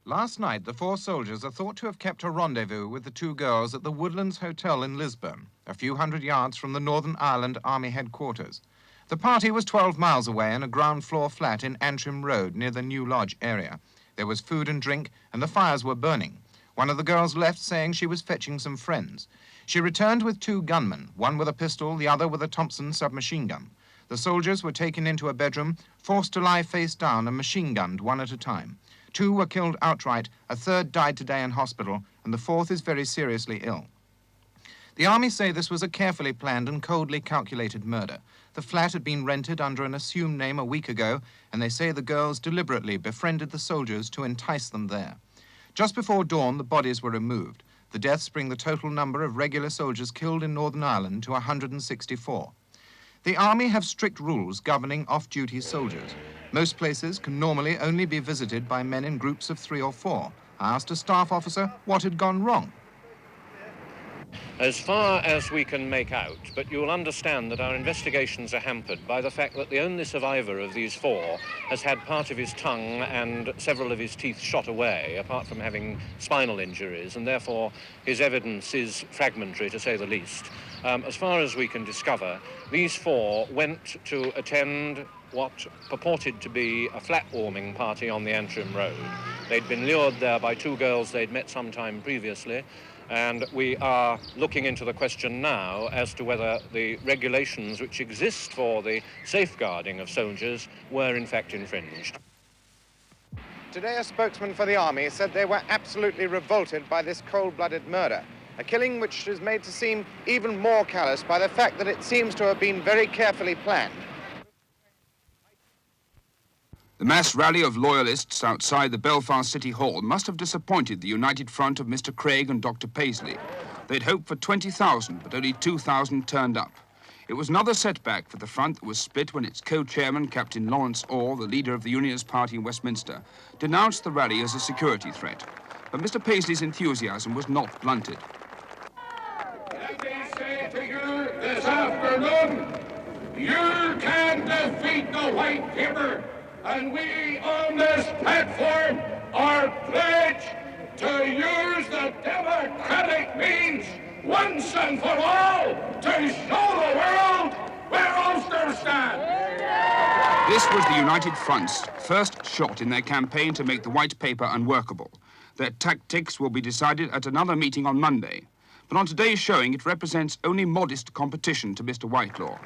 Last night, the four soldiers are thought to have kept a rendezvous with the two girls at the Woodlands Hotel in Lisburn, a few hundred yards from the Northern Ireland Army headquarters. The party was 12 miles away in a ground-floor flat in Antrim Road near the New Lodge area. There was food and drink, and the fires were burning. One of the girls left saying she was fetching some friends. She returned with two gunmen, one with a pistol, the other with a Thompson submachine gun. The soldiers were taken into a bedroom, forced to lie face down and machine-gunned one at a time. Two were killed outright, a third died today in hospital, and the fourth is very seriously ill. The army say this was a carefully planned and coldly calculated murder. The flat had been rented under an assumed name a week ago, and they say the girls deliberately befriended the soldiers to entice them there. Just before dawn, the bodies were removed. The deaths bring the total number of regular soldiers killed in Northern Ireland to 164. The army have strict rules governing off-duty soldiers. Most places can normally only be visited by men in groups of 3 or 4. I asked a staff officer what had gone wrong. As far as we can make out, but you'll understand that our investigations are hampered by the fact that the only survivor of these four has had part of his tongue and several of his teeth shot away, apart from having spinal injuries, and therefore his evidence is fragmentary, to say the least. As far as we can discover, these four went to attend what purported to be a flat-warming party on the Antrim Road. They'd been lured there by two girls they'd met some time previously, and we are looking into the question now as to whether the regulations which exist for the safeguarding of soldiers were in fact infringed. Today, a spokesman for the army said they were absolutely revolted by this cold-blooded murder, a killing which is made to seem even more callous by the fact that it seems to have been very carefully planned. The mass rally of Loyalists outside the Belfast City Hall must have disappointed the united front of Mr. Craig and Dr. Paisley. They'd hoped for 20,000, but only 2,000 turned up. It was another setback for the front that was split when its co-chairman, Captain Lawrence Orr, the leader of the Unionist Party in Westminster, denounced the rally as a security threat. But Mr. Paisley's enthusiasm was not blunted. Let me say to you this afternoon, you can defeat the white paper. And we on this platform are pledged to use the democratic means once and for all to show the world where Ulster stands. This was the United Front's first shot in their campaign to make the white paper unworkable. Their tactics will be decided at another meeting on Monday. But on today's showing, it represents only modest competition to Mr. Whitelaw.